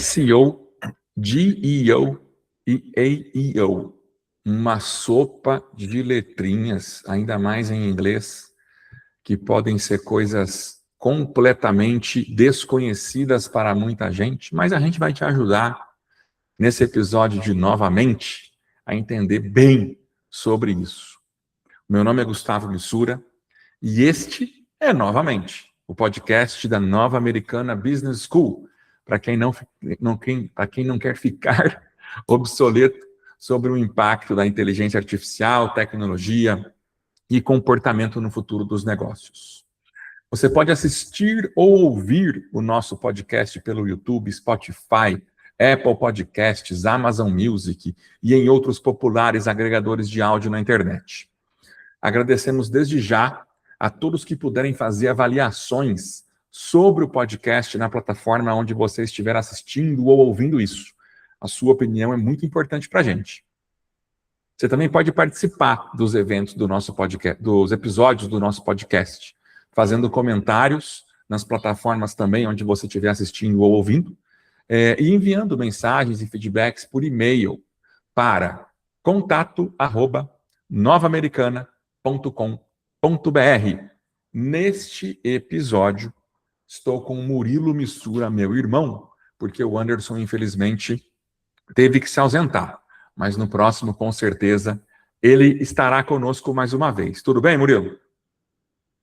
SEO, GEO e AEO. Uma sopa de letrinhas, ainda mais em inglês, que podem ser coisas completamente desconhecidas para muita gente, mas a gente vai te ajudar nesse episódio de Novamente a entender bem sobre isso. Meu nome é Gustavo Missura e este é Novamente, o podcast da Nova Americana Business School, para quem não quer ficar obsoleto sobre o impacto da inteligência artificial, tecnologia e comportamento no futuro dos negócios. Você pode assistir ou ouvir o nosso podcast pelo YouTube, Spotify, Apple Podcasts, Amazon Music e em outros populares agregadores de áudio na internet. Agradecemos desde já a todos que puderem fazer avaliações sobre o podcast na plataforma onde você estiver assistindo ou ouvindo isso. A sua opinião é muito importante para a gente. Você também pode participar dos eventos do nosso podcast, dos episódios do nosso podcast, fazendo comentários nas plataformas também onde você estiver assistindo ou ouvindo, e enviando mensagens e feedbacks por e-mail para contato@novamericana.com.br. Neste episódio, estou com o Murilo Missura, meu irmão, porque o Anderson, infelizmente, teve que se ausentar. Mas no próximo, com certeza, ele estará conosco mais uma vez. Tudo bem, Murilo?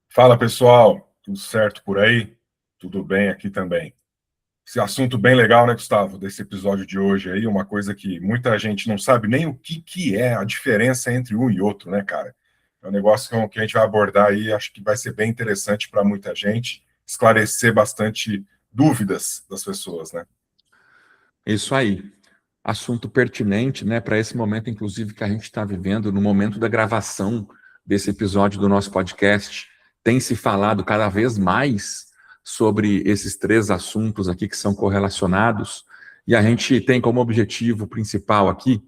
Fala, pessoal. Tudo certo por aí? Tudo bem aqui também. Esse assunto bem legal, né, Gustavo, desse episódio de hoje aí, uma coisa que muita gente não sabe nem o que é a diferença entre um e outro, né, cara? É um negócio que a gente vai abordar aí, acho que vai ser bem interessante para muita gente, esclarecer bastante dúvidas das pessoas, né? Isso aí. Assunto pertinente, né, para esse momento, inclusive, que a gente está vivendo, no momento da gravação desse episódio do nosso podcast. Tem se falado cada vez mais sobre esses três assuntos aqui que são correlacionados, e a gente tem como objetivo principal aqui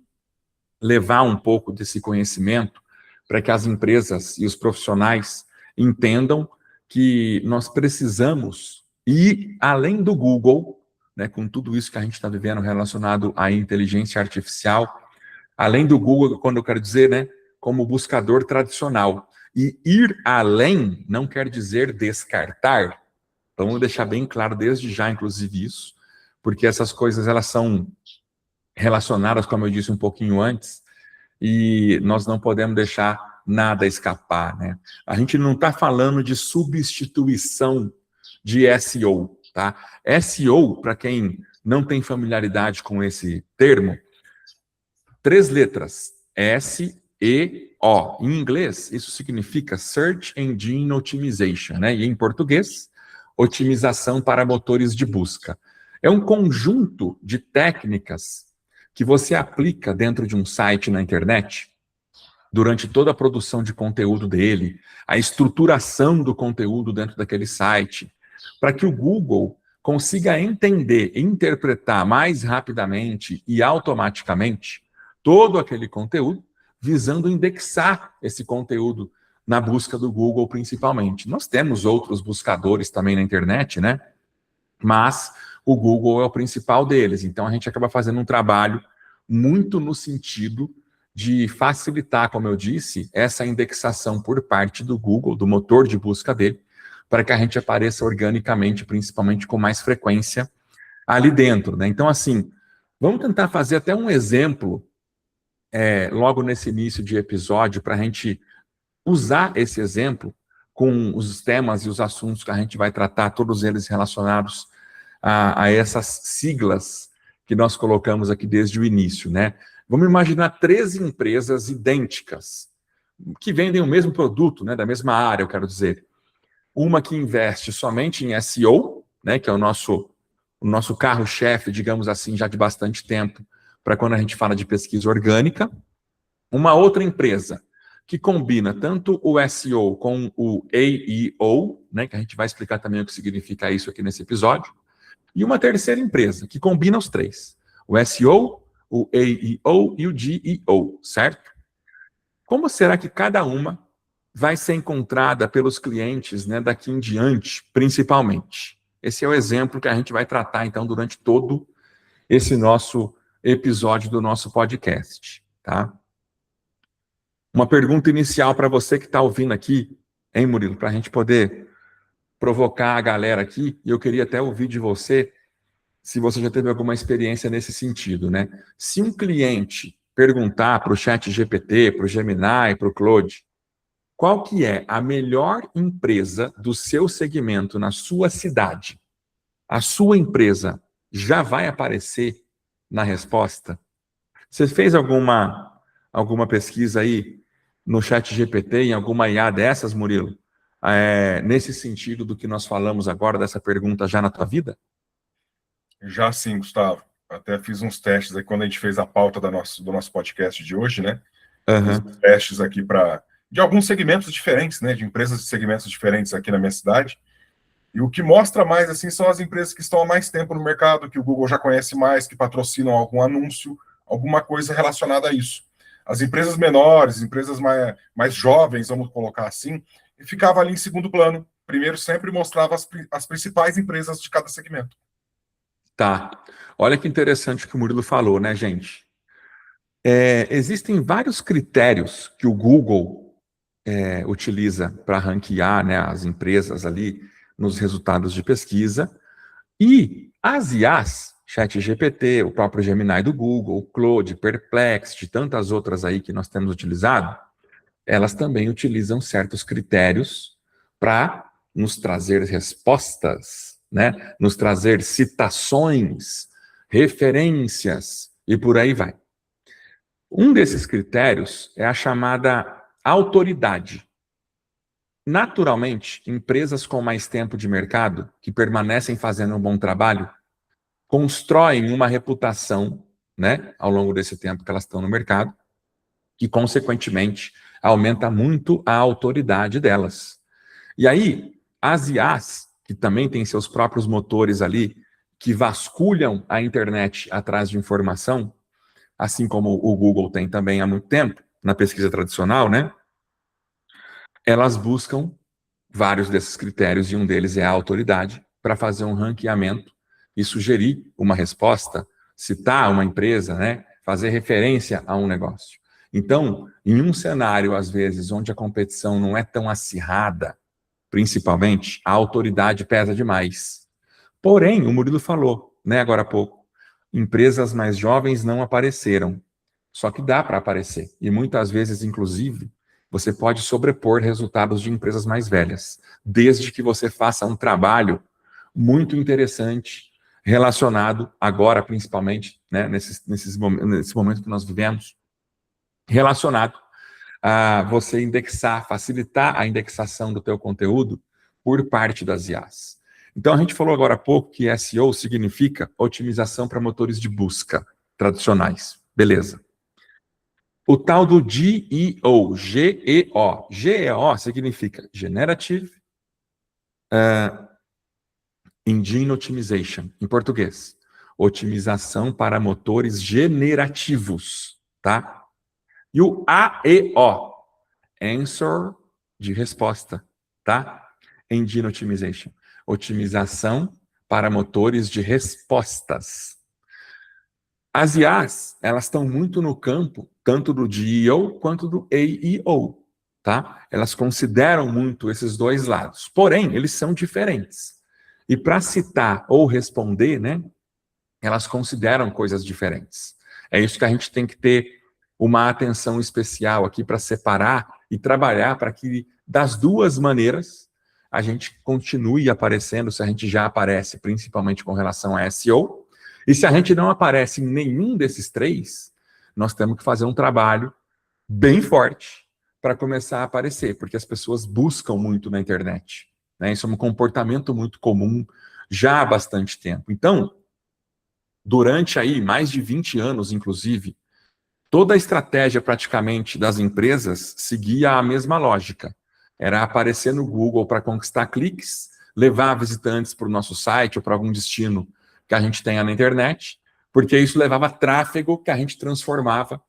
levar um pouco desse conhecimento para que as empresas e os profissionais entendam que nós precisamos ir além do Google, né, com tudo isso que a gente está vivendo relacionado à inteligência artificial, além do Google, quando eu quero dizer, né, como buscador tradicional. E ir além não quer dizer descartar. Então, vamos deixar bem claro desde já, inclusive, isso, porque essas coisas, elas são relacionadas, como eu disse um pouquinho antes, e nós não podemos deixar nada escapar, né? A gente não está falando de substituição de SEO, tá? SEO, para quem não tem familiaridade com esse termo, 3 letras, S-E-O. Em inglês, isso significa Search Engine Optimization, né? E em português, otimização para motores de busca. É um conjunto de técnicas que você aplica dentro de um site na internet, durante toda a produção de conteúdo dele, a estruturação do conteúdo dentro daquele site, para que o Google consiga entender e interpretar mais rapidamente e automaticamente todo aquele conteúdo, visando indexar esse conteúdo na busca do Google, principalmente. Nós temos outros buscadores também na internet, né? Mas o Google é o principal deles. Então, a gente acaba fazendo um trabalho muito no sentido de facilitar, como eu disse, essa indexação por parte do Google, do motor de busca dele, para que a gente apareça organicamente, principalmente com mais frequência ali dentro, né? Então, assim, vamos tentar fazer até um exemplo logo nesse início de episódio, para a gente usar esse exemplo com os temas e os assuntos que a gente vai tratar, todos eles relacionados a essas siglas que nós colocamos aqui desde o início, né? Vamos imaginar 3 empresas idênticas, que vendem o mesmo produto, né, da mesma área, eu quero dizer. Uma que investe somente em SEO, né, que é o nosso carro-chefe, digamos assim, já de bastante tempo, para quando a gente fala de pesquisa orgânica. Uma outra empresa que combina tanto o SEO com o AEO, né, que a gente vai explicar também o que significa isso aqui nesse episódio. E uma terceira empresa que combina os 3. O SEO, o AEO e o GEO, certo? Como será que cada uma vai ser encontrada pelos clientes, né, daqui em diante, principalmente? Esse é o exemplo que a gente vai tratar, então, durante todo esse nosso episódio do nosso podcast, tá? Uma pergunta inicial para você que está ouvindo aqui, hein, Murilo, para a gente poder provocar a galera aqui, e eu queria até ouvir de você, se você já teve alguma experiência nesse sentido, né? Se um cliente perguntar para o ChatGPT, para o Gemini, para o Claude, qual que é a melhor empresa do seu segmento na sua cidade, a sua empresa já vai aparecer na resposta? Você fez alguma pesquisa aí no ChatGPT, em alguma IA dessas, Murilo? Nesse sentido do que nós falamos agora, dessa pergunta já na tua vida? Já sim, Gustavo. Até fiz uns testes aí quando a gente fez a pauta do nosso podcast de hoje, né? Fiz uns testes aqui de alguns segmentos diferentes, né? De empresas de segmentos diferentes aqui na minha cidade. E o que mostra mais, assim, são as empresas que estão há mais tempo no mercado, que o Google já conhece mais, que patrocinam algum anúncio, alguma coisa relacionada a isso. As empresas menores, empresas mais jovens, vamos colocar assim, ficava ali em segundo plano. Primeiro sempre mostrava as principais empresas de cada segmento. Tá. Olha que interessante o que o Murilo falou, né, gente? Existem vários critérios que o Google utiliza para ranquear, né, as empresas ali nos resultados de pesquisa. E as IAs, ChatGPT, o próprio Gemini do Google, o Claude, Perplexity, tantas outras aí que nós temos utilizado, elas também utilizam certos critérios para nos trazer respostas, né? Nos trazer citações, referências e por aí vai. Um desses critérios é a chamada autoridade. Naturalmente, empresas com mais tempo de mercado, que permanecem fazendo um bom trabalho, constroem uma reputação, né, ao longo desse tempo que elas estão no mercado, que, consequentemente, aumenta muito a autoridade delas. E aí, as IAs, que também têm seus próprios motores ali, que vasculham a internet atrás de informação, assim como o Google tem também há muito tempo, na pesquisa tradicional, né, elas buscam vários desses critérios, e um deles é a autoridade, para fazer um ranqueamento e sugerir uma resposta, citar uma empresa, né, fazer referência a um negócio. Então, em um cenário, às vezes, onde a competição não é tão acirrada, principalmente, a autoridade pesa demais. Porém, o Murilo falou, né, agora há pouco, empresas mais jovens não apareceram. Só que dá para aparecer. E muitas vezes, inclusive, você pode sobrepor resultados de empresas mais velhas, desde que você faça um trabalho muito interessante, relacionado agora, principalmente, né, nesse momento que nós vivemos, relacionado a você indexar, facilitar a indexação do teu conteúdo por parte das IAs. Então, a gente falou agora há pouco que SEO significa otimização para motores de busca tradicionais. Beleza. O tal do GEO, G-E-O. GEO significa Generative Engine Optimization, em português. Otimização para motores generativos, tá? E o AEO, Answer de resposta, tá? Engine Optimization. Otimização para motores de respostas. As IAs, elas estão muito no campo, tanto do GEO quanto do AEO, tá? Elas consideram muito esses dois lados. Porém, eles são diferentes. E para citar ou responder, né, elas consideram coisas diferentes. É isso que a gente tem que ter uma atenção especial aqui para separar e trabalhar para que, das duas maneiras, a gente continue aparecendo, se a gente já aparece, principalmente com relação a SEO. E se a gente não aparece em nenhum desses três, nós temos que fazer um trabalho bem forte para começar a aparecer, porque as pessoas buscam muito na internet, né? Isso é um comportamento muito comum já há bastante tempo. Então, durante aí mais de 20 anos, inclusive, toda a estratégia praticamente das empresas seguia a mesma lógica. Era aparecer no Google para conquistar cliques, levar visitantes para o nosso site ou para algum destino que a gente tenha na internet, porque isso levava tráfego que a gente transformava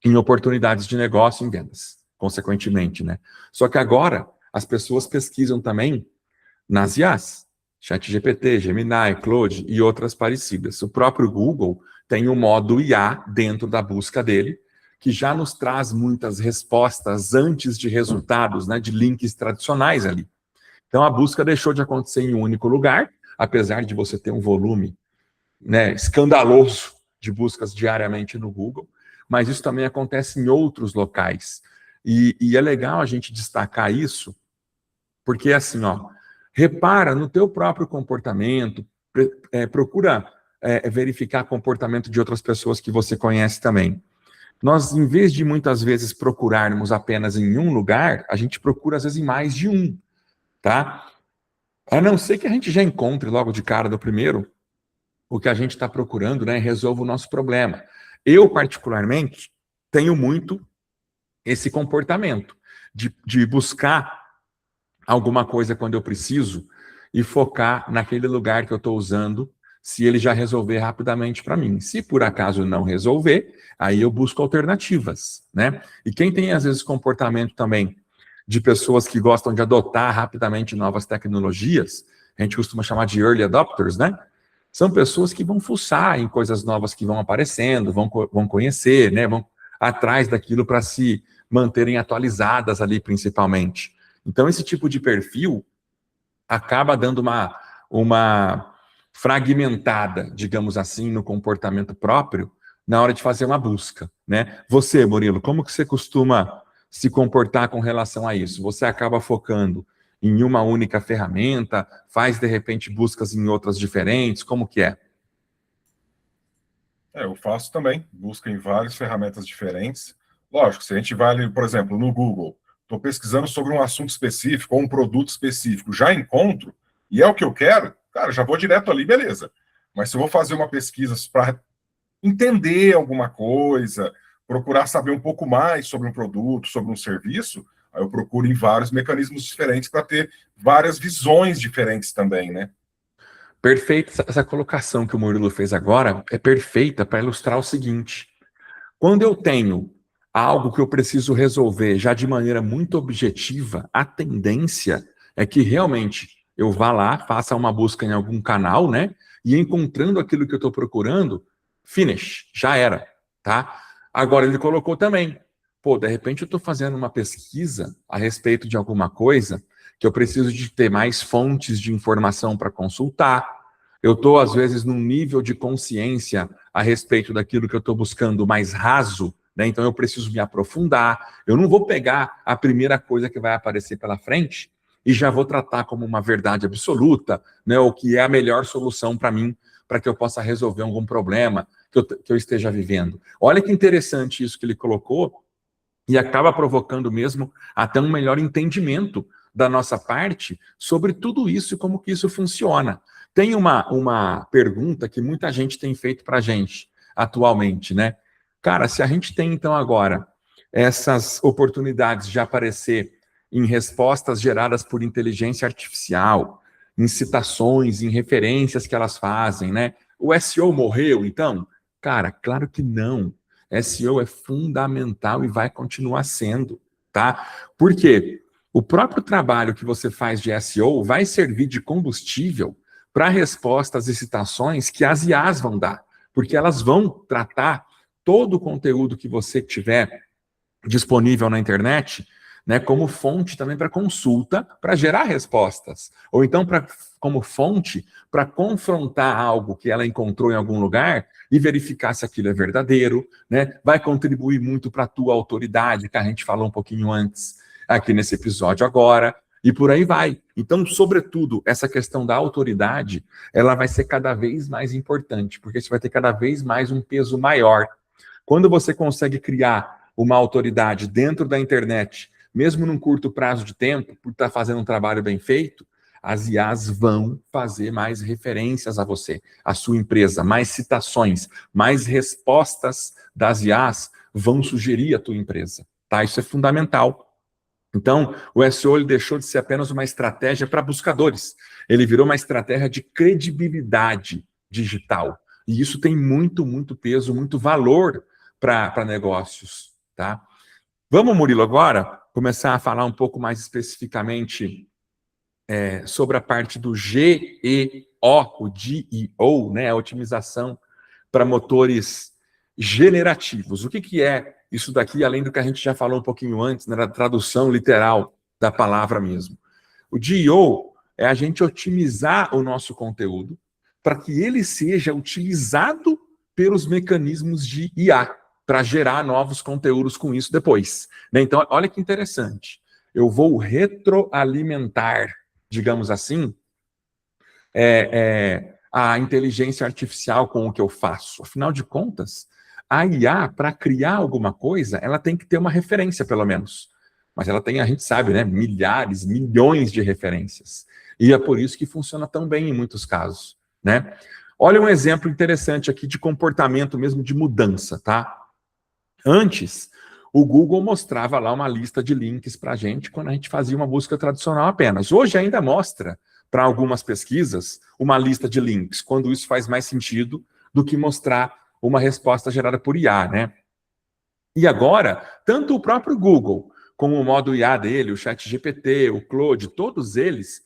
em oportunidades de negócio, em vendas, consequentemente, né? Só que agora as pessoas pesquisam também nas IAs. ChatGPT, Gemini, Claude e outras parecidas. O próprio Google tem o modo IA dentro da busca dele, que já nos traz muitas respostas antes de resultados, né, de links tradicionais ali. Então, a busca deixou de acontecer em um único lugar, apesar de você ter um volume, né, escandaloso de buscas diariamente no Google, mas isso também acontece em outros locais. E é legal a gente destacar isso, porque assim, ó, repara no teu próprio comportamento, procura verificar comportamento de outras pessoas que você conhece também. Nós, em vez de muitas vezes procurarmos apenas em um lugar, a gente procura às vezes em mais de um, tá? A não ser que a gente já encontre logo de cara do primeiro o que a gente está procurando, né, resolva o nosso problema. Eu, particularmente, tenho muito esse comportamento de buscar alguma coisa quando eu preciso e focar naquele lugar que eu estou usando, se ele já resolver rapidamente para mim. Se por acaso não resolver, aí eu busco alternativas, né? E quem tem, às vezes, comportamento também de pessoas que gostam de adotar rapidamente novas tecnologias, a gente costuma chamar de early adopters, né? São pessoas que vão fuçar em coisas novas que vão aparecendo, vão conhecer, né? Vão atrás daquilo para se manterem atualizadas ali, principalmente. Então, esse tipo de perfil acaba dando uma fragmentada, digamos assim, no comportamento próprio na hora de fazer uma busca, né? Você, Murilo, como que você costuma se comportar com relação a isso? Você acaba focando em uma única ferramenta, faz, de repente, buscas em outras diferentes, como que é? Eu faço também, busca em várias ferramentas diferentes. Lógico, se a gente vai ali, por exemplo, no Google, estou pesquisando sobre um assunto específico ou um produto específico, já encontro, e é o que eu quero, cara, já vou direto ali, beleza. Mas se eu vou fazer uma pesquisa para entender alguma coisa, procurar saber um pouco mais sobre um produto, sobre um serviço, aí eu procuro em vários mecanismos diferentes para ter várias visões diferentes também, né? Perfeita, essa colocação que o Murilo fez agora é perfeita para ilustrar o seguinte: quando eu tenho algo que eu preciso resolver já de maneira muito objetiva, a tendência é que realmente eu vá lá, faça uma busca em algum canal, né? E encontrando aquilo que eu estou procurando, finish, já era, tá? Agora ele colocou também, pô, de repente eu estou fazendo uma pesquisa a respeito de alguma coisa que eu preciso de ter mais fontes de informação para consultar. Eu estou, às vezes, num nível de consciência a respeito daquilo que eu estou buscando mais raso, né? Então eu preciso me aprofundar. Eu não vou pegar a primeira coisa que vai aparecer pela frente e já vou tratar como uma verdade absoluta, né? O que é a melhor solução para mim, para que eu possa resolver algum problema que eu esteja vivendo. Olha que interessante isso que ele colocou, e acaba provocando mesmo até um melhor entendimento da nossa parte sobre tudo isso e como que isso funciona. Tem uma pergunta que muita gente tem feito para a gente atualmente, né? Cara, se a gente tem então agora essas oportunidades de aparecer em respostas geradas por inteligência artificial, em citações, em referências que elas fazem, né? O SEO morreu, então? Cara, claro que não. SEO é fundamental e vai continuar sendo, tá? Por quê? O próprio trabalho que você faz de SEO vai servir de combustível para respostas e citações que as IAs vão dar, porque elas vão tratar todo o conteúdo que você tiver disponível na internet, né, como fonte também para consulta, para gerar respostas, ou então como fonte para confrontar algo que ela encontrou em algum lugar e verificar se aquilo é verdadeiro, né? Vai contribuir muito para a tua autoridade, que a gente falou um pouquinho antes aqui nesse episódio agora, e por aí vai. Então, sobretudo, essa questão da autoridade, ela vai ser cada vez mais importante, porque você vai ter cada vez mais um peso maior. Quando você consegue criar uma autoridade dentro da internet, mesmo num curto prazo de tempo, por estar fazendo um trabalho bem feito, as IAs vão fazer mais referências a você, a sua empresa, mais citações, mais respostas das IAs vão sugerir a tua empresa, tá? Isso é fundamental. Então, o SEO ele deixou de ser apenas uma estratégia para buscadores. Ele virou uma estratégia de credibilidade digital. E isso tem muito, muito peso, muito valor para negócios, tá? Vamos, Murilo, agora começar a falar um pouco mais especificamente sobre a parte do GEO, o GEO, né, a otimização para motores generativos. O que é isso daqui, além do que a gente já falou um pouquinho antes, né, da tradução literal da palavra mesmo? O GEO é a gente otimizar o nosso conteúdo para que ele seja utilizado pelos mecanismos de IA, para gerar novos conteúdos com isso depois. Né? Então, olha que interessante. Eu vou retroalimentar, digamos assim, a inteligência artificial com o que eu faço. Afinal de contas, a IA, para criar alguma coisa, ela tem que ter uma referência, pelo menos. Mas ela tem, a gente sabe, né, milhares, milhões de referências. E é por isso que funciona tão bem em muitos casos. Né? Olha um exemplo interessante aqui de comportamento mesmo, de mudança, tá? Antes, o Google mostrava lá uma lista de links para a gente quando a gente fazia uma busca tradicional apenas. Hoje ainda mostra, para algumas pesquisas, uma lista de links, quando isso faz mais sentido do que mostrar uma resposta gerada por IA, né? E agora, tanto o próprio Google, como o modo IA dele, o ChatGPT, o Claude, todos eles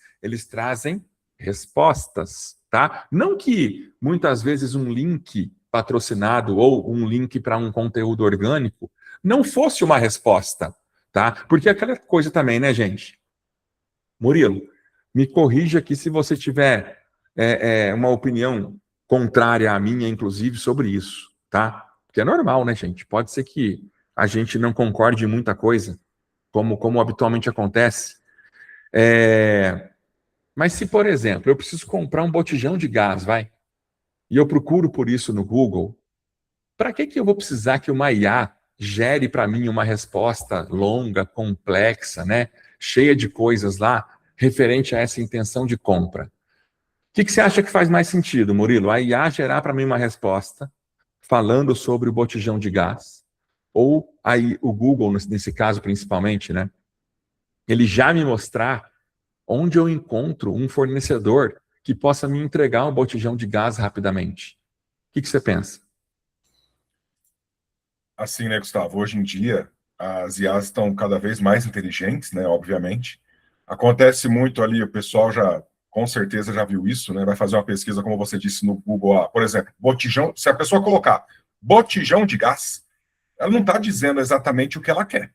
trazem respostas, tá? Não que muitas vezes um link patrocinado ou um link para um conteúdo orgânico não fosse uma resposta, tá? Porque aquela coisa também, né, gente? Murilo, me corrija aqui se você tiver uma opinião contrária à minha, inclusive, sobre isso, tá? Porque é normal, né, gente? Pode ser que a gente não concorde em muita coisa, como habitualmente acontece. Mas se, por exemplo, eu preciso comprar um botijão de gás, e eu procuro por isso no Google, para que eu vou precisar que uma IA gere para mim uma resposta longa, complexa, né, cheia de coisas lá, referente a essa intenção de compra? O que você acha que faz mais sentido, Murilo? A IA gerar para mim uma resposta falando sobre o botijão de gás, ou aí o Google, nesse caso principalmente, né, ele já me mostrar onde eu encontro um fornecedor que possa me entregar um botijão de gás rapidamente? O que você pensa? Assim, né, Gustavo? Hoje em dia, as IAs estão cada vez mais inteligentes, né? Obviamente. Acontece muito ali, o pessoal já, com certeza, já viu isso, né? Vai fazer uma pesquisa, como você disse, no Google, por exemplo, botijão. Se a pessoa colocar botijão de gás, ela não está dizendo exatamente o que ela quer.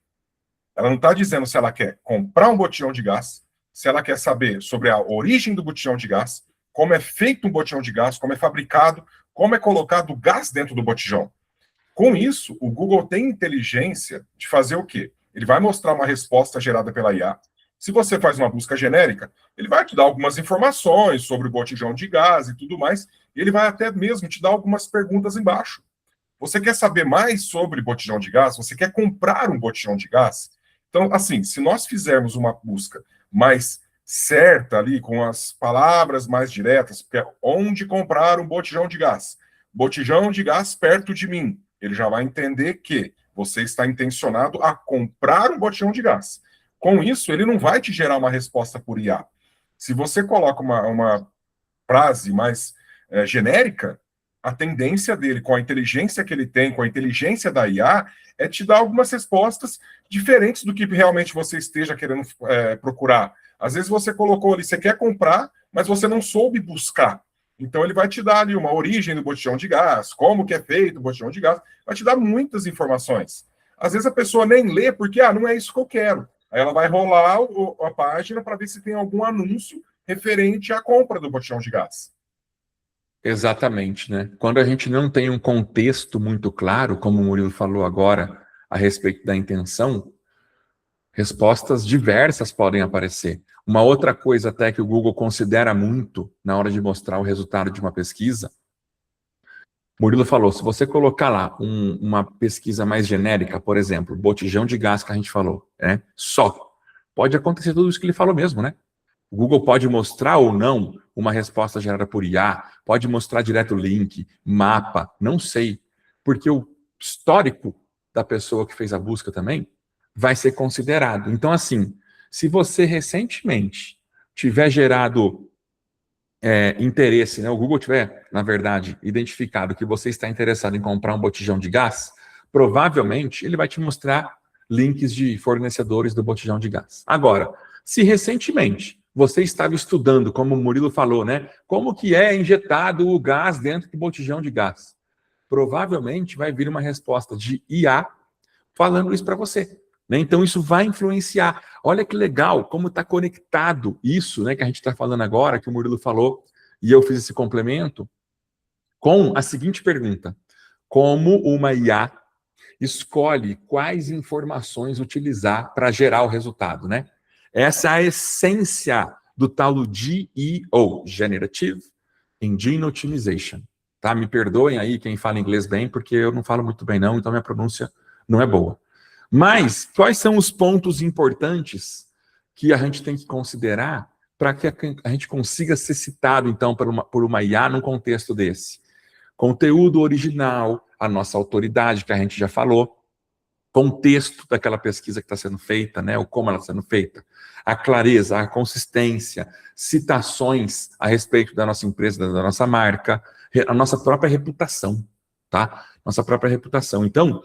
Ela não está dizendo se ela quer comprar um botijão de gás, se ela quer saber sobre a origem do botijão de gás, como é feito um botijão de gás, como é fabricado, como é colocado o gás dentro do botijão. Com isso, o Google tem inteligência de fazer o quê? Ele vai mostrar uma resposta gerada pela IA. Se você faz uma busca genérica, ele vai te dar algumas informações sobre o botijão de gás e tudo mais, e ele vai até mesmo te dar algumas perguntas embaixo. Você quer saber mais sobre botijão de gás? Você quer comprar um botijão de gás? Então, assim, se nós fizermos uma busca mais certa ali, com as palavras mais diretas, porque é onde comprar um botijão de gás? Botijão de gás perto de mim. Ele já vai entender que você está intencionado a comprar um botijão de gás. Com isso, ele não vai te gerar uma resposta por IA. Se você coloca uma frase mais genérica, a tendência dele, com a inteligência que ele tem, com a inteligência da IA, é te dar algumas respostas diferentes do que realmente você esteja querendo procurar. Às vezes você colocou ali, você quer comprar, mas você não soube buscar. Então ele vai te dar ali uma origem do botijão de gás, como que é feito o botijão de gás, vai te dar muitas informações. Às vezes a pessoa nem lê porque, não é isso que eu quero. Aí ela vai rolar a página para ver se tem algum anúncio referente à compra do botijão de gás. Exatamente, né? Quando a gente não tem um contexto muito claro, como o Murilo falou agora, a respeito da intenção, respostas diversas podem aparecer. Uma outra coisa até que o Google considera muito na hora de mostrar o resultado de uma pesquisa, Murilo falou, se você colocar lá uma pesquisa mais genérica, por exemplo, botijão de gás que a gente falou, né? Só. Pode acontecer tudo isso que ele falou mesmo, né? O Google pode mostrar ou não uma resposta gerada por IA, pode mostrar direto link, mapa, não sei. Porque o histórico da pessoa que fez a busca também vai ser considerado. Então, assim, se você recentemente tiver gerado interesse, né, o Google tiver, na verdade, identificado que você está interessado em comprar um botijão de gás, provavelmente ele vai te mostrar links de fornecedores do botijão de gás. Agora, se recentemente você estava estudando, como o Murilo falou, né? Como que é injetado o gás dentro do botijão de gás? Provavelmente vai vir uma resposta de IA falando isso para você. Né? Então, isso vai influenciar. Olha que legal, como está conectado isso, né, que a gente está falando agora, que o Murilo falou, e eu fiz esse complemento, com a seguinte pergunta: como uma IA escolhe quais informações utilizar para gerar o resultado, né? Essa é a essência do tal do GEO, Generative Engine Optimization. Tá? Me perdoem aí quem fala inglês bem, porque eu não falo muito bem não, então minha pronúncia não é boa. Mas quais são os pontos importantes que a gente tem que considerar para que a gente consiga ser citado, então, por uma IA num contexto desse? Conteúdo original, a nossa autoridade, que a gente já falou, contexto daquela pesquisa que está sendo feita, né, ou como ela está sendo feita, a clareza, a consistência, citações a respeito da nossa empresa, da nossa marca, a nossa própria reputação, tá? Nossa própria reputação. Então,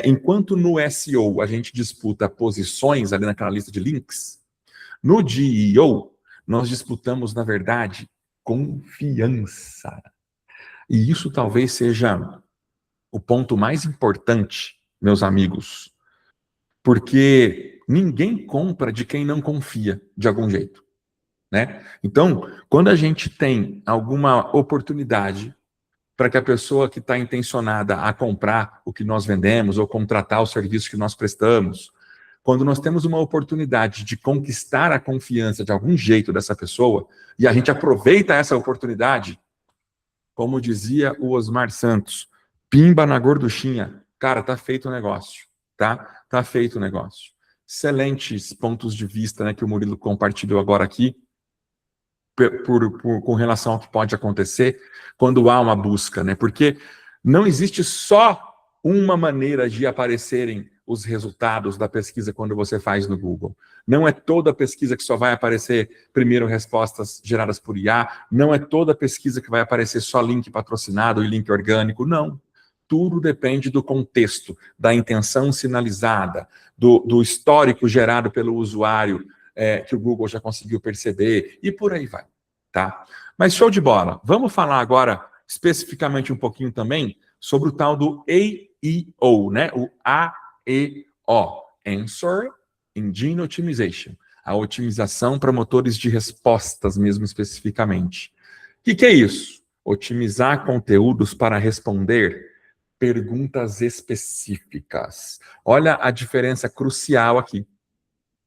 enquanto no SEO a gente disputa posições ali naquela lista de links, no GEO nós disputamos, na verdade, confiança. E isso talvez seja o ponto mais importante, meus amigos, porque ninguém compra de quem não confia, de algum jeito, né? Então, quando a gente tem alguma oportunidade para que a pessoa que está intencionada a comprar o que nós vendemos ou contratar o serviço que nós prestamos, quando nós temos uma oportunidade de conquistar a confiança de algum jeito dessa pessoa, e a gente aproveita essa oportunidade, como dizia o Osmar Santos, pimba na gorduchinha. Cara, tá feito o negócio, tá? Tá feito o negócio. Excelentes pontos de vista, né, que o Murilo compartilhou agora aqui, com relação ao que pode acontecer quando há uma busca, né? Porque não existe só uma maneira de aparecerem os resultados da pesquisa quando você faz no Google. Não é toda pesquisa que só vai aparecer primeiro respostas geradas por IA, não é toda pesquisa que vai aparecer só link patrocinado e link orgânico, não. Tudo depende do contexto, da intenção sinalizada, do histórico gerado pelo usuário, que o Google já conseguiu perceber, e por aí vai, tá? Mas show de bola. Vamos falar agora, especificamente um pouquinho também, sobre o tal do AEO, né? O AEO, Answer Engine Optimization, a otimização para motores de respostas mesmo especificamente. O que é isso? Otimizar conteúdos para responder perguntas específicas. Olha a diferença crucial aqui,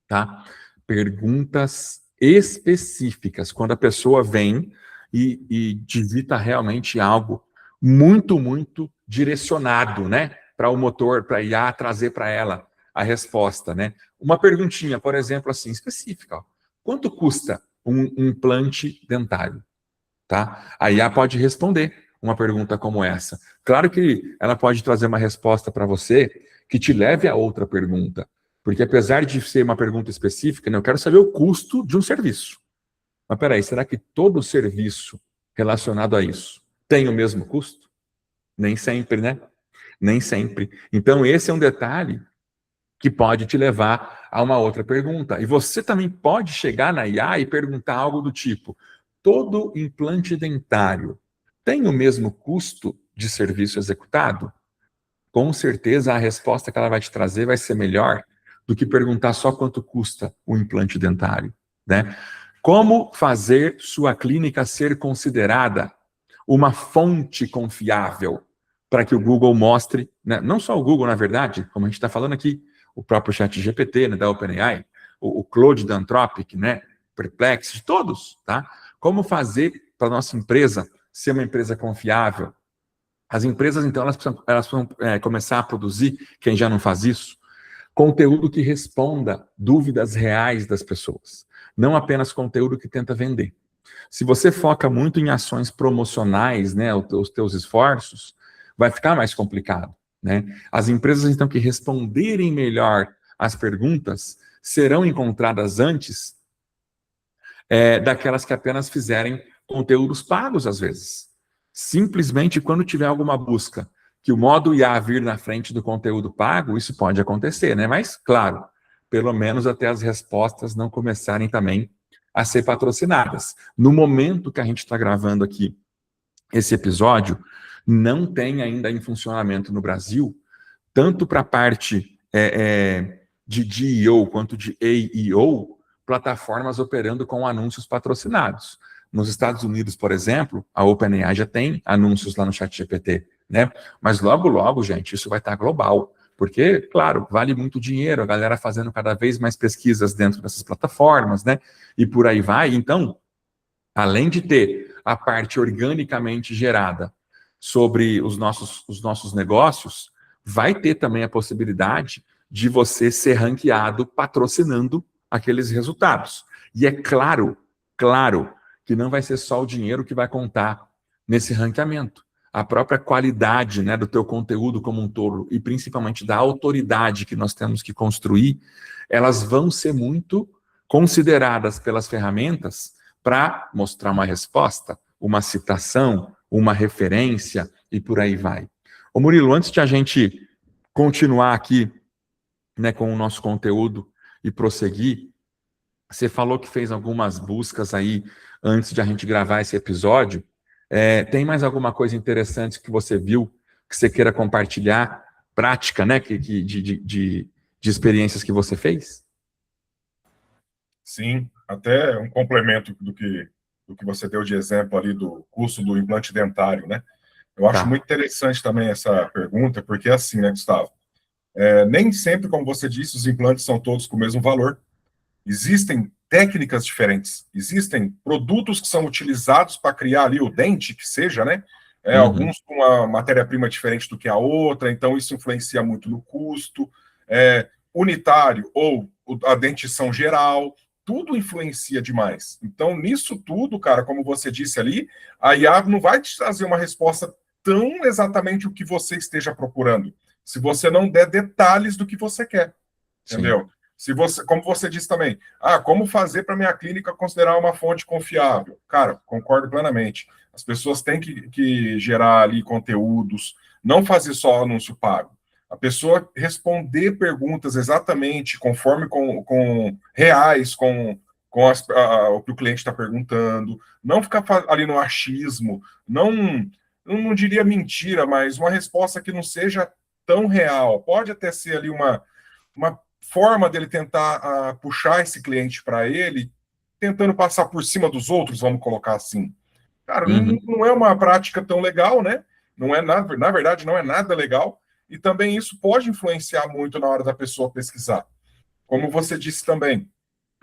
tá? Perguntas específicas, quando a pessoa vem e digita realmente algo muito, muito direcionado, né? Para o motor, para a IA trazer para ela a resposta, né? Uma perguntinha, por exemplo, assim, específica. Ó. Quanto custa um implante dentário? Tá? A IA pode responder uma pergunta como essa. Claro que ela pode trazer uma resposta para você que te leve a outra pergunta. Porque apesar de ser uma pergunta específica, né, eu quero saber o custo de um serviço. Mas peraí, será que todo serviço relacionado a isso tem o mesmo custo? Nem sempre, né? Nem sempre. Então, esse é um detalhe que pode te levar a uma outra pergunta. E você também pode chegar na IA e perguntar algo do tipo: todo implante dentário tem o mesmo custo de serviço executado? Com certeza a resposta que ela vai te trazer vai ser melhor do que perguntar só quanto custa o implante dentário, né? Como fazer sua clínica ser considerada uma fonte confiável para que o Google mostre, né? Não só o Google, na verdade, como a gente está falando aqui, o próprio ChatGPT, né, da OpenAI, o Claude da Anthropic, né, Perplexity, todos, tá? Como fazer para a nossa empresa ser uma empresa confiável? As empresas, então, elas precisam começar a produzir, quem já não faz isso, conteúdo que responda dúvidas reais das pessoas, não apenas conteúdo que tenta vender. Se você foca muito em ações promocionais, né, os teus esforços, vai ficar mais complicado, né? As empresas, então, que responderem melhor às perguntas serão encontradas antes daquelas que apenas fizerem conteúdos pagos, às vezes. Simplesmente, quando tiver alguma busca que o modo IA vir na frente do conteúdo pago, isso pode acontecer, né? Mas, claro, pelo menos até as respostas não começarem também a ser patrocinadas. No momento que a gente está gravando aqui esse episódio, não tem ainda em funcionamento no Brasil, tanto para a parte de GEO quanto de AEO, plataformas operando com anúncios patrocinados. Nos Estados Unidos, por exemplo, a OpenAI já tem anúncios lá no ChatGPT, né? Mas logo, logo, gente, isso vai estar global. Porque, claro, vale muito dinheiro, a galera fazendo cada vez mais pesquisas dentro dessas plataformas, né? E por aí vai. Então, além de ter a parte organicamente gerada sobre os nossos negócios, vai ter também a possibilidade de você ser ranqueado patrocinando aqueles resultados. E é claro que não vai ser só o dinheiro que vai contar nesse ranqueamento. A própria qualidade, né, do teu conteúdo como um todo e principalmente da autoridade que nós temos que construir, elas vão ser muito consideradas pelas ferramentas para mostrar uma resposta, uma citação, uma referência e por aí vai. Ô Murilo, antes de a gente continuar aqui, né, com o nosso conteúdo e prosseguir, você falou que fez algumas buscas aí antes de a gente gravar esse episódio. Tem mais alguma coisa interessante que você viu, que você queira compartilhar, prática, né, de experiências que você fez? Sim, até um complemento do que você deu de exemplo ali do curso do implante dentário, né? Eu acho muito interessante também essa pergunta, porque é assim, né, Gustavo? Nem sempre, como você disse, os implantes são todos com o mesmo valor. Existem técnicas diferentes, existem produtos que são utilizados para criar ali o dente, que seja, né? Alguns com uma matéria-prima diferente do que a outra, então isso influencia muito no custo. Unitário ou a dentição geral, tudo influencia demais. Então, nisso tudo, cara, como você disse ali, a IA não vai te trazer uma resposta tão exatamente o que você esteja procurando, se você não der detalhes do que você quer, entendeu? Sim. Se você, como você disse também, como fazer para minha clínica considerar uma fonte confiável? Cara, concordo plenamente. As pessoas têm que gerar ali conteúdos, não fazer só anúncio pago. A pessoa responder perguntas exatamente conforme com reais, com o que o cliente está perguntando, não ficar ali no achismo, não diria mentira, mas uma resposta que não seja tão real. Pode até ser ali uma forma dele tentar puxar esse cliente para ele, tentando passar por cima dos outros, vamos colocar assim. Cara, não é uma prática tão legal, né? Não é nada, na verdade, não é nada legal. E também isso pode influenciar muito na hora da pessoa pesquisar. Como você disse também,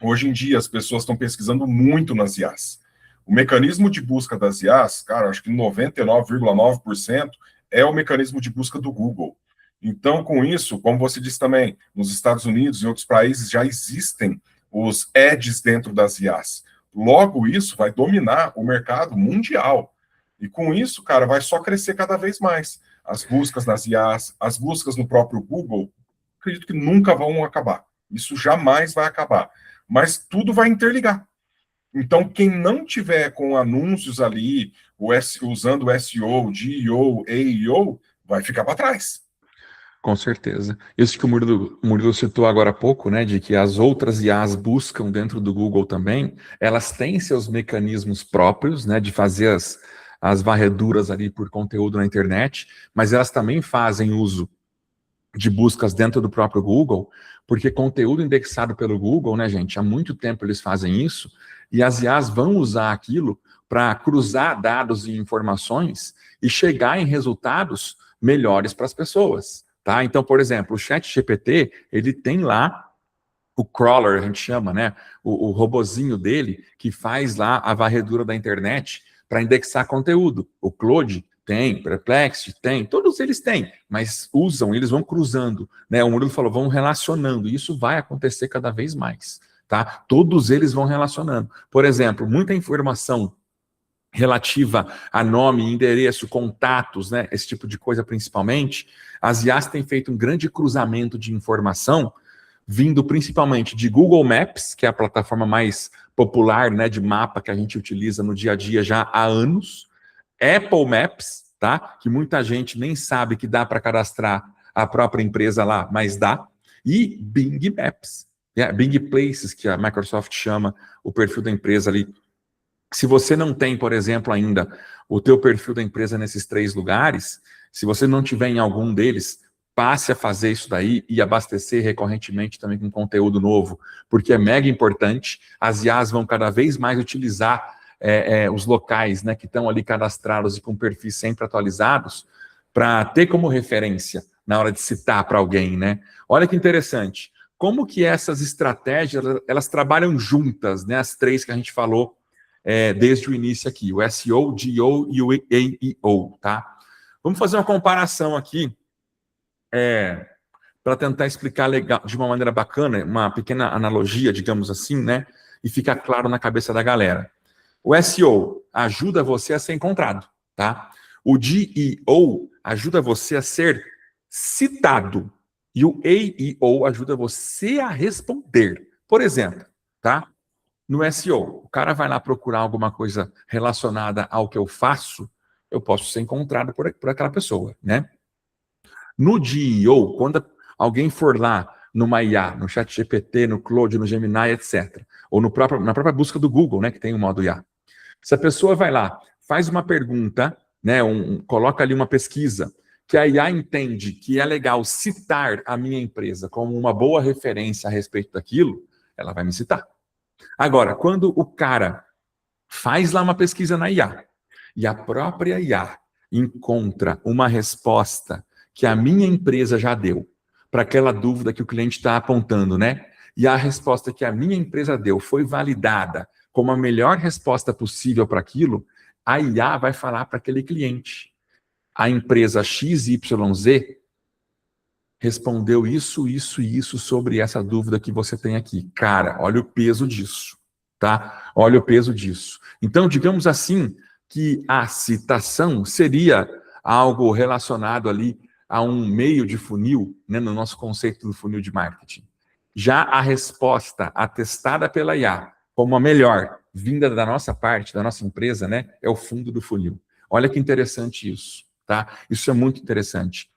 hoje em dia as pessoas estão pesquisando muito nas IAs. O mecanismo de busca das IAs, cara, acho que 99,9% é o mecanismo de busca do Google. Então, com isso, como você disse também, nos Estados Unidos e outros países já existem os ads dentro das IAs. Logo, isso vai dominar o mercado mundial. E com isso, cara, vai só crescer cada vez mais. As buscas nas IAs, as buscas no próprio Google, acredito que nunca vão acabar. Isso jamais vai acabar. Mas tudo vai interligar. Então, quem não tiver com anúncios ali, usando o SEO, GEO, AEO, vai ficar para trás. Com certeza. Isso que o Murilo citou agora há pouco, né, de que as outras IAs buscam dentro do Google também, elas têm seus mecanismos próprios, né, de fazer as varreduras ali por conteúdo na internet, mas elas também fazem uso de buscas dentro do próprio Google, porque conteúdo indexado pelo Google, né, gente, há muito tempo eles fazem isso, e as IAs vão usar aquilo para cruzar dados e informações e chegar em resultados melhores para as pessoas. Tá? Então, por exemplo, o ChatGPT, ele tem lá o crawler, a gente chama, né? O robozinho dele, que faz lá a varredura da internet para indexar conteúdo. O Claude tem, Perplexity tem, todos eles têm, mas usam, eles vão cruzando, né? O Murilo falou, vão relacionando, e isso vai acontecer cada vez mais, tá? Todos eles vão relacionando. Por exemplo, muita informação relativa a nome, endereço, contatos, né, esse tipo de coisa principalmente, as IAs têm feito um grande cruzamento de informação, vindo principalmente de Google Maps, que é a plataforma mais popular, né, de mapa que a gente utiliza no dia a dia já há anos, Apple Maps, tá, que muita gente nem sabe que dá para cadastrar a própria empresa lá, mas dá, e Bing Maps. Big Places, que a Microsoft chama o perfil da empresa ali. Se você não tem, por exemplo, ainda o teu perfil da empresa nesses 3 lugares, se você não tiver em algum deles, passe a fazer isso daí e abastecer recorrentemente também com conteúdo novo, porque é mega importante. As IAs vão cada vez mais utilizar os locais, né, que estão ali cadastrados e com perfis sempre atualizados, para ter como referência na hora de citar para alguém, né? Olha que interessante. Como que essas estratégias, elas trabalham juntas, né? As 3 que a gente falou desde o início aqui, o SEO, o GEO e o AEO, tá? Vamos fazer uma comparação aqui, para tentar explicar legal, de uma maneira bacana, uma pequena analogia, digamos assim, né? E ficar claro na cabeça da galera. O SEO ajuda você a ser encontrado, tá? O GEO ajuda você a ser citado. E o AEO ajuda você a responder. Por exemplo, tá? No SEO, o cara vai lá procurar alguma coisa relacionada ao que eu faço, eu posso ser encontrado por aquela pessoa, né? No GEO, quando alguém for lá numa IA, no ChatGPT, no Claude, no Gemini, etc., ou na própria busca do Google, né, que tem o modo IA, se a pessoa vai lá, faz uma pergunta, né, coloca ali uma pesquisa, que a IA entende que é legal citar a minha empresa como uma boa referência a respeito daquilo, ela vai me citar. Agora, quando o cara faz lá uma pesquisa na IA, e a própria IA encontra uma resposta que a minha empresa já deu para aquela dúvida que o cliente está apontando, né? E a resposta que a minha empresa deu foi validada como a melhor resposta possível para aquilo, a IA vai falar para aquele cliente. A empresa XYZ respondeu isso, isso e isso sobre essa dúvida que você tem aqui. Cara, olha o peso disso, tá? Olha o peso disso. Então, digamos assim, que a citação seria algo relacionado ali a um meio de funil, né, no nosso conceito do funil de marketing. Já a resposta atestada pela IA como a melhor, vinda da nossa parte, da nossa empresa, né, é o fundo do funil. Olha que interessante isso, tá? Isso é muito interessante.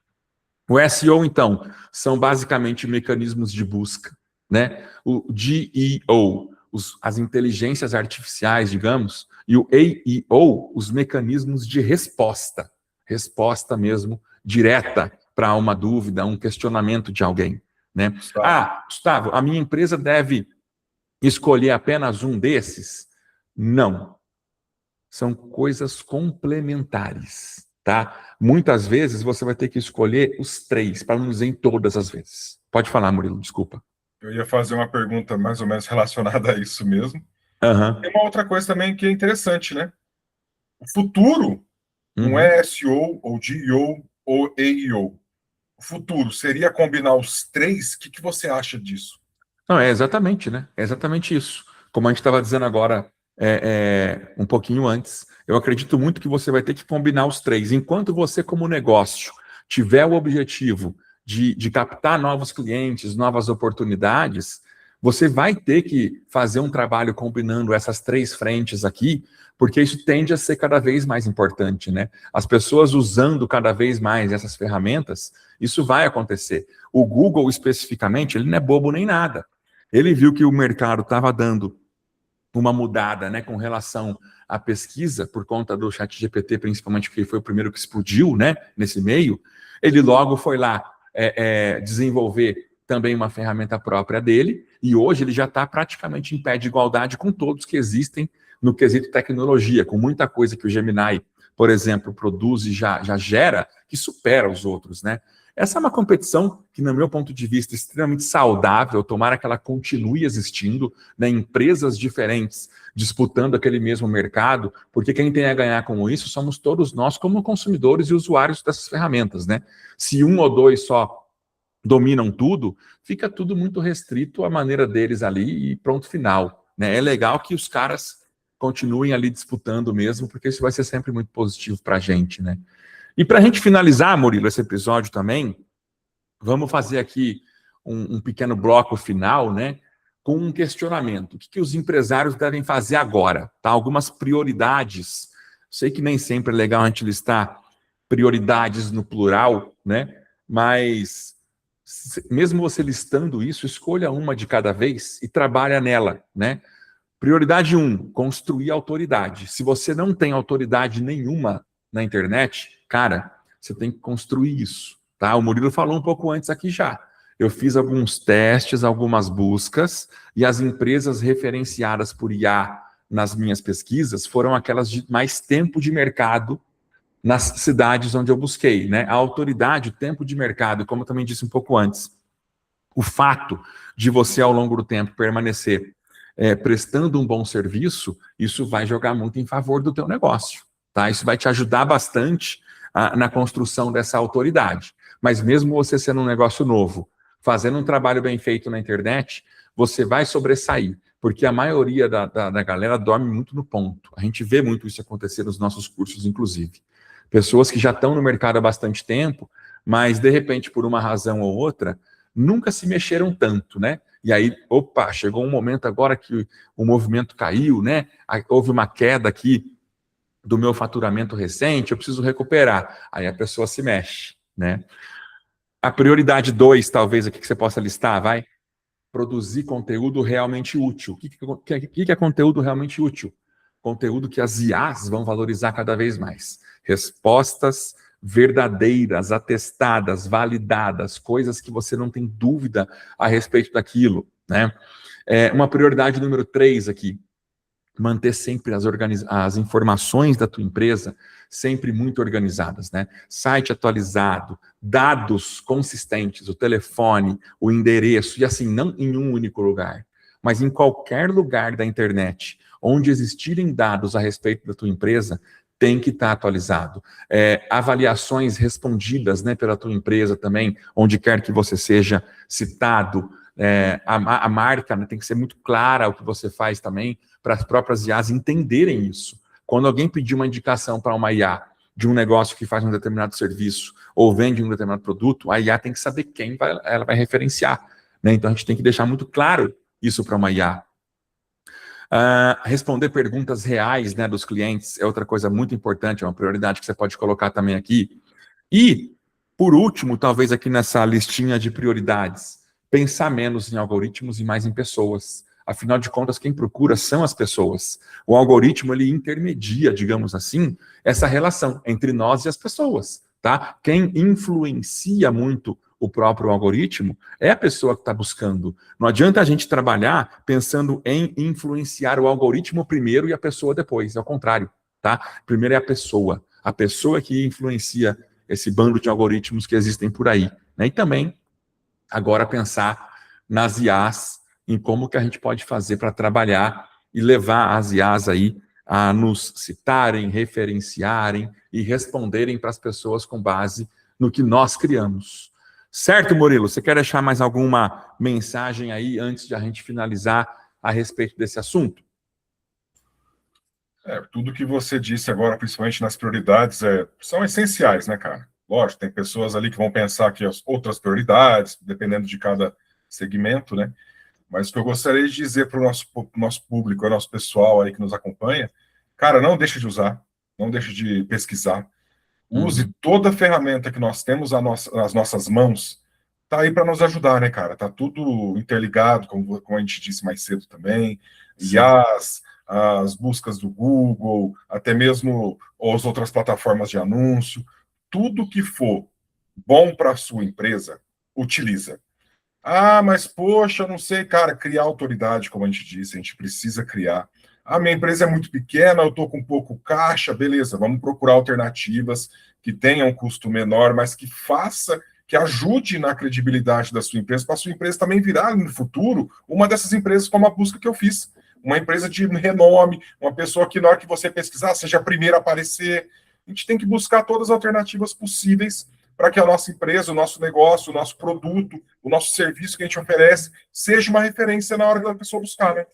O SEO, então, são basicamente mecanismos de busca, né? O GEO, as inteligências artificiais, digamos, e o AEO, os mecanismos de resposta. Resposta mesmo, direta para uma dúvida, um questionamento de alguém, né? Gustavo, a minha empresa deve escolher apenas um desses? Não. São coisas complementares, tá? Muitas vezes você vai ter que escolher os 3, para não dizer em todas as vezes. Pode falar, Murilo, desculpa. Eu ia fazer uma pergunta mais ou menos relacionada a isso mesmo. Uhum. Tem uma outra coisa também que é interessante, né? O futuro não é SEO, ou GEO, ou AEO. O futuro seria combinar os 3? O que você acha disso? Não, é exatamente, né? É exatamente isso. Como a gente estava dizendo agora, um pouquinho antes, eu acredito muito que você vai ter que combinar os 3. Enquanto você, como negócio, tiver o objetivo de captar novos clientes, novas oportunidades, você vai ter que fazer um trabalho combinando essas 3 frentes aqui, porque isso tende a ser cada vez mais importante, né? As pessoas usando cada vez mais essas ferramentas, isso vai acontecer. O Google, especificamente, ele não é bobo nem nada. Ele viu que o mercado estava dando uma mudada, né, com relação à pesquisa, por conta do ChatGPT, principalmente porque foi o primeiro que explodiu, né, nesse meio. Ele logo foi lá desenvolver também uma ferramenta própria dele, e hoje ele já está praticamente em pé de igualdade com todos que existem no quesito tecnologia, com muita coisa que o Gemini, por exemplo, produz e já gera, que supera os outros, né? Essa é uma competição que, no meu ponto de vista, é extremamente saudável, tomara que ela continue existindo, né, empresas diferentes disputando aquele mesmo mercado, porque quem tem a ganhar com isso somos todos nós como consumidores e usuários dessas ferramentas, né? Se um ou dois só dominam tudo, fica tudo muito restrito à maneira deles ali e pronto, final, né? É legal que os caras continuem ali disputando mesmo, porque isso vai ser sempre muito positivo para a gente, né? E para a gente finalizar, Murilo, esse episódio também, vamos fazer aqui um pequeno bloco final, né? Com um questionamento. O que os empresários devem fazer agora? Tá? Algumas prioridades. Sei que nem sempre é legal a gente listar prioridades no plural, né? Mas mesmo você listando isso, escolha uma de cada vez e trabalha nela, né? Prioridade 1, construir autoridade. Se você não tem autoridade nenhuma na internet, cara, você tem que construir isso, tá? O Murilo falou um pouco antes aqui já. Eu fiz alguns testes, algumas buscas, e as empresas referenciadas por IA nas minhas pesquisas foram aquelas de mais tempo de mercado nas cidades onde eu busquei, né? A autoridade, o tempo de mercado, como eu também disse um pouco antes, o fato de você, ao longo do tempo, permanecer prestando um bom serviço, isso vai jogar muito em favor do teu negócio, tá? Isso vai te ajudar bastante na construção dessa autoridade. Mas mesmo você sendo um negócio novo, fazendo um trabalho bem feito na internet, você vai sobressair, porque a maioria da galera dorme muito no ponto. A gente vê muito isso acontecer nos nossos cursos, inclusive. Pessoas que já estão no mercado há bastante tempo, mas, de repente, por uma razão ou outra, nunca se mexeram tanto, né? E aí, opa, chegou um momento agora que o movimento caiu, né? Houve uma queda aqui do meu faturamento recente, eu preciso recuperar. Aí a pessoa se mexe, né? A prioridade 2, talvez, aqui que você possa listar, vai produzir conteúdo realmente útil. O que é conteúdo realmente útil? Conteúdo que as IAs vão valorizar cada vez mais. Respostas verdadeiras, atestadas, validadas, coisas que você não tem dúvida a respeito daquilo, né? Uma prioridade número 3 aqui, manter sempre as informações da tua empresa sempre muito organizadas, né? Site atualizado, dados consistentes, o telefone, o endereço, e assim, não em um único lugar, mas em qualquer lugar da internet, onde existirem dados a respeito da tua empresa, tem que estar atualizado. Avaliações respondidas, né, pela tua empresa também, onde quer que você seja citado. A marca, né, tem que ser muito clara o que você faz também, para as próprias IAs entenderem isso. Quando alguém pedir uma indicação para uma IA de um negócio que faz um determinado serviço ou vende um determinado produto, a IA tem que saber quem ela vai referenciar, né? Então a gente tem que deixar muito claro isso para uma IA. Responder perguntas reais, né, dos clientes é outra coisa muito importante, é uma prioridade que você pode colocar também aqui. E, por último, talvez aqui nessa listinha de prioridades, pensar menos em algoritmos e mais em pessoas. Afinal de contas, quem procura são as pessoas. O algoritmo, ele intermedia, digamos assim, essa relação entre nós e as pessoas, tá? Quem influencia muito o próprio algoritmo é a pessoa que está buscando. Não adianta a gente trabalhar pensando em influenciar o algoritmo primeiro e a pessoa depois. É o contrário, tá? Primeiro é a pessoa que influencia esse bando de algoritmos que existem por aí, né? E também, agora, pensar nas IAs, em como que a gente pode fazer para trabalhar e levar as IAs aí a nos citarem, referenciarem e responderem para as pessoas com base no que nós criamos. Certo, Murilo? Você quer deixar mais alguma mensagem aí antes de a gente finalizar a respeito desse assunto? Tudo que você disse agora, principalmente nas prioridades, são essenciais, né, cara? Lógico, tem pessoas ali que vão pensar que as outras prioridades, dependendo de cada segmento, né? Mas o que eu gostaria de dizer para o nosso público, o nosso pessoal aí que nos acompanha, cara, não deixe de usar, não deixe de pesquisar. Use toda a ferramenta que nós temos nas nossas mãos, tá aí para nos ajudar, né, cara? Tá tudo interligado, como a gente disse mais cedo também. IAs, as buscas do Google, até mesmo as outras plataformas de anúncio. Tudo que for bom para a sua empresa, utiliza. Mas poxa, não sei, cara, criar autoridade, como a gente disse, a gente precisa criar. Minha empresa é muito pequena, eu estou com pouco caixa, beleza, vamos procurar alternativas que tenham um custo menor, mas que ajude na credibilidade da sua empresa, para a sua empresa também virar no futuro uma dessas empresas como a busca que eu fiz. Uma empresa de renome, uma pessoa que na hora que você pesquisar, seja a primeira a aparecer. A gente tem que buscar todas as alternativas possíveis para que a nossa empresa, o nosso negócio, o nosso produto, o nosso serviço que a gente oferece, seja uma referência na hora da pessoa buscar, né?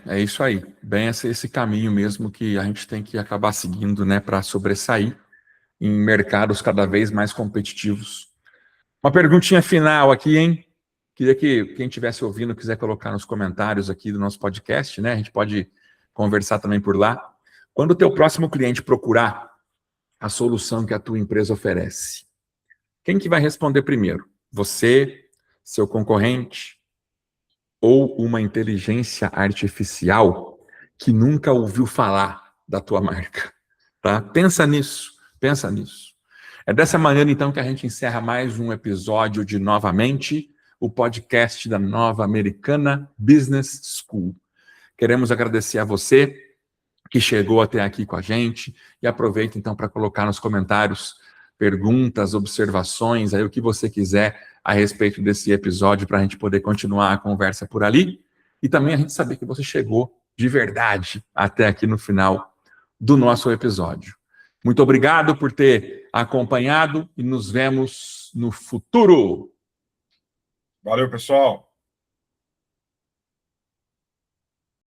É isso aí. Bem, esse caminho mesmo que a gente tem que acabar seguindo, né, para sobressair em mercados cada vez mais competitivos. Uma perguntinha final aqui, hein? Queria que quem estivesse ouvindo quiser colocar nos comentários aqui do nosso podcast, né? A gente pode conversar também por lá. Quando o teu próximo cliente procurar a solução que a tua empresa oferece, quem que vai responder primeiro? você, seu concorrente ou uma inteligência artificial que nunca ouviu falar da tua marca, tá? Pensa nisso, pensa nisso. É dessa maneira, então, que a gente encerra mais um episódio de Novamente, o podcast da Nova Americana Business School. Queremos agradecer a você que chegou até aqui com a gente e aproveita, então, para colocar nos comentários perguntas, observações, aí o que você quiser a respeito desse episódio para a gente poder continuar a conversa por ali e também a gente saber que você chegou de verdade até aqui no final do nosso episódio. Muito obrigado por ter acompanhado e nos vemos no futuro. Valeu, pessoal.